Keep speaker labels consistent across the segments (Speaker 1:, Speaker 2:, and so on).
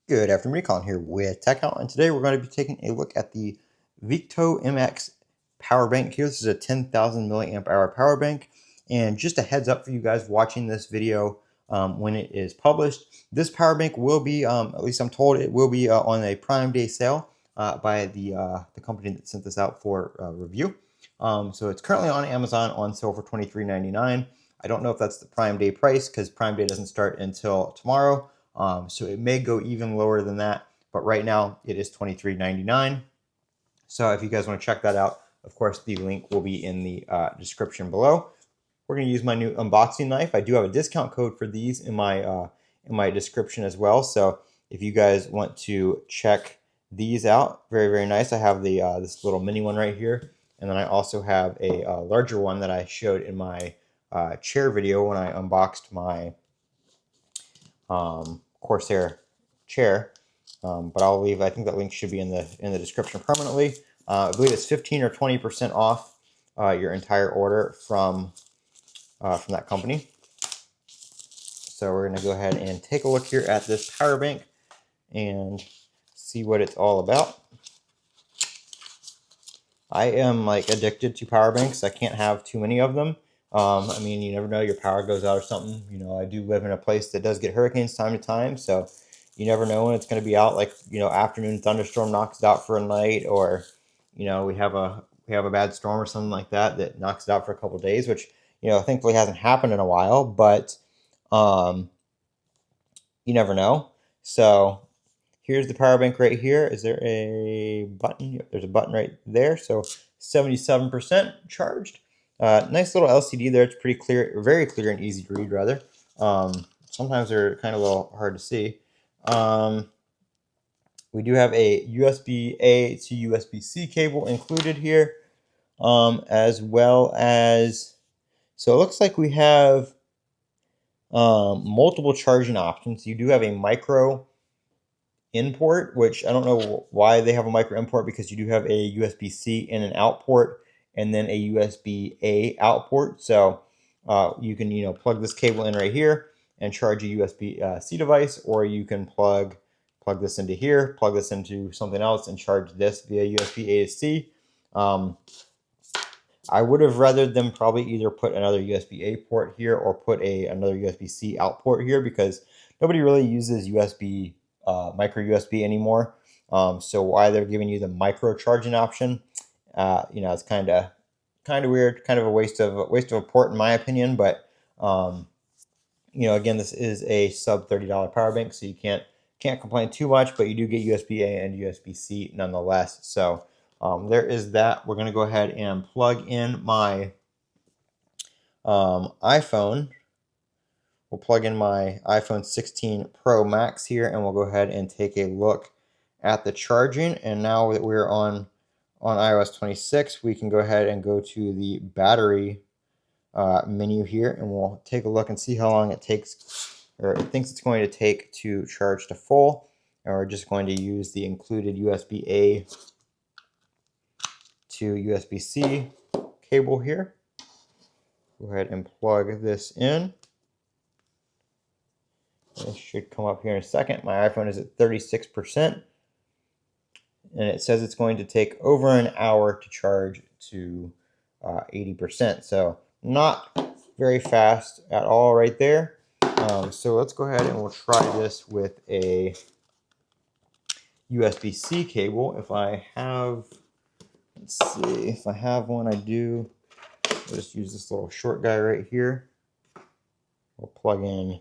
Speaker 1: Good afternoon, Colin here with Techout, and today we're going to be taking a look at the Veektomx power bank here. This is a 10,000 milliamp hour power bank, and just a heads up for you guys watching this video when it is published, this power bank will be, at least I'm told, it will be on a Prime Day sale by the company that sent this out for review. So it's currently on Amazon on sale for $23.99. I don't know if that's the Prime Day price because Prime Day doesn't start until tomorrow. So it may go even lower than that, but right now it is $23.99. So if you guys want to check that out, of course, the link will be in the description below. We're going to use my new unboxing knife. I do have a discount code for these in my description as well. So if you guys want to check these out, very, very nice. I have the this little mini one right here. And then I also have a larger one that I showed in my chair video when I unboxed my Corsair chair, but I'll leave. I think that link should be in the description permanently. I believe it's 15 or 20% off your entire order from that company. So we're going to go ahead and take a look here at this power bank and see what it's all about. I am like addicted to power banks. I can't have too many of them. I mean, you never know, your power goes out or something. You know, I do live in a place that does get hurricanes time to time, so you never know when it's going to be out. Like, you know, afternoon thunderstorm knocks it out for a night, or you know, we have a bad storm or something like that that knocks it out for a couple of days, which, you know, thankfully hasn't happened in a while, but you never know. So here's the power bank right here. Is there a button? Yep, there's a button right there. So 77% charged. Nice little LCD there. It's pretty clear, very clear and easy to read, rather. Sometimes they're kind of a little hard to see. We do have a USB-A to USB-C cable included here, as well as, so it looks like we have multiple charging options. You do have a micro import, which I don't know why they have a micro import, because you do have a USB-C in and out port, and then a USB-A out port. So you can, you know, plug this cable in right here and charge a USB-C device, or you can plug this into here, plug this into something else, and charge this via USB-A to C. I would have rather them probably either put another USB-A port here or put another USB-C out port here, because nobody really uses USB micro USB anymore. So why they're giving you the micro charging option, you know, it's kind of weird, kind of a waste of a port in my opinion. But you know, again, this is a sub $30 power bank, so you can't complain too much. But you do get USB-A and USB-C nonetheless. So there is that. We're going to go ahead and plug in my iPhone. We'll plug in my iPhone 16 Pro Max here, and we'll go ahead and take a look at the charging. And now that we're on iOS 26, we can go ahead and go to the battery menu here, and we'll take a look and see how long it takes, or it thinks it's going to take, to charge to full. And we're just going to use the included USB-A to USB-C cable here. Go ahead and plug this in. It should come up here in a second. My iPhone is at 36%, and it says it's going to take over an hour to charge to 80%. So not very fast at all right there. So let's go ahead and we'll try this with a USB-C cable. If I have, let's see, if I have one, I do. We'll just use this little short guy right here. We'll plug in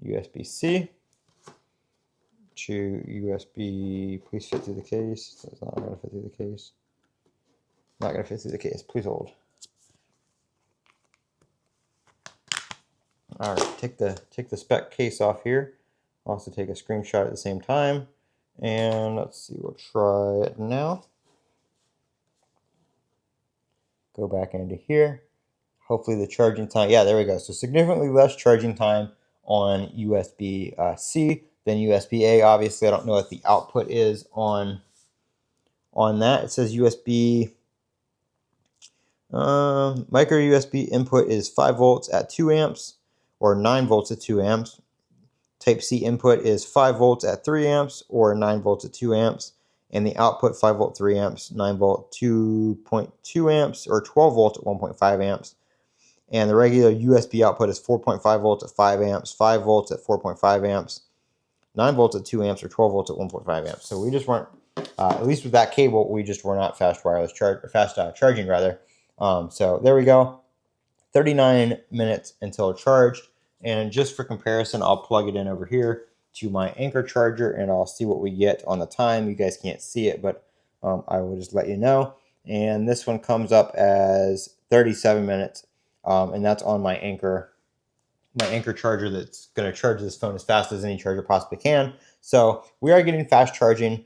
Speaker 1: USB-C to USB. Please fit through the case. It's not going to fit through the case. Not going to fit through the case. Please hold. All right, take the spec case off here. Also take a screenshot at the same time. And let's see, we'll try it now. Go back into here. Hopefully the charging time, yeah, there we go. So significantly less charging time on USB-C than USB-A. Obviously, I don't know what the output is on that. It says USB, micro USB input is 5 volts at 2 amps, or 9 volts at 2 amps. Type-C input is 5 volts at 3 amps or 9 volts at 2 amps. And the output 5 volt 3 amps, 9 volt 2.2 amps, or 12 volts at 1.5 amps. And the regular USB output is 4.5 volts at 5 amps, 5 volts at 4.5 amps, 9 volts at 2 amps, or 12 volts at 1.5 amps. So we just weren't, at least with that cable, we just were not fast wireless charging rather. So there we go. 39 minutes until charged. And just for comparison, I'll plug it in over here to my Anchor charger and I'll see what we get on the time. You guys can't see it, but I will just let you know. And this one comes up as 37 minutes. And that's on my Anchor charger that's going to charge this phone as fast as any charger possibly can. So we are getting fast charging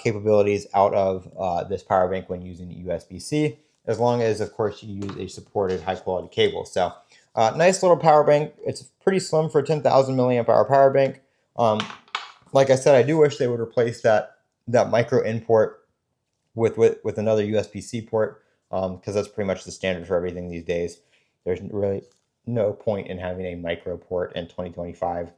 Speaker 1: capabilities out of this power bank when using USB-C, as long as, of course, you use a supported high-quality cable. So nice little power bank. It's pretty slim for a 10,000 milliamp hour power bank. Like I said, I do wish they would replace that micro in port with another USB-C port, because that's pretty much the standard for everything these days. There's really no point in having a micro port in 2025.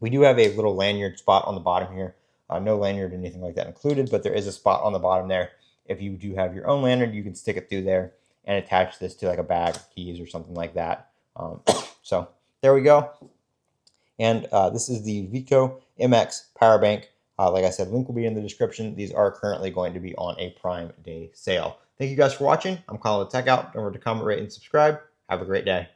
Speaker 1: We do have a little lanyard spot on the bottom here. No lanyard or anything like that included, but there is a spot on the bottom there. If you do have your own lanyard, you can stick it through there and attach this to like a bag of keys or something like that. So there we go. And this is the Veektomx power bank. Like I said, link will be in the description. These are currently going to be on a Prime Day sale. Thank you guys for watching. I'm Colin with Techout. Don't forget to comment, rate, and subscribe. Have a great day.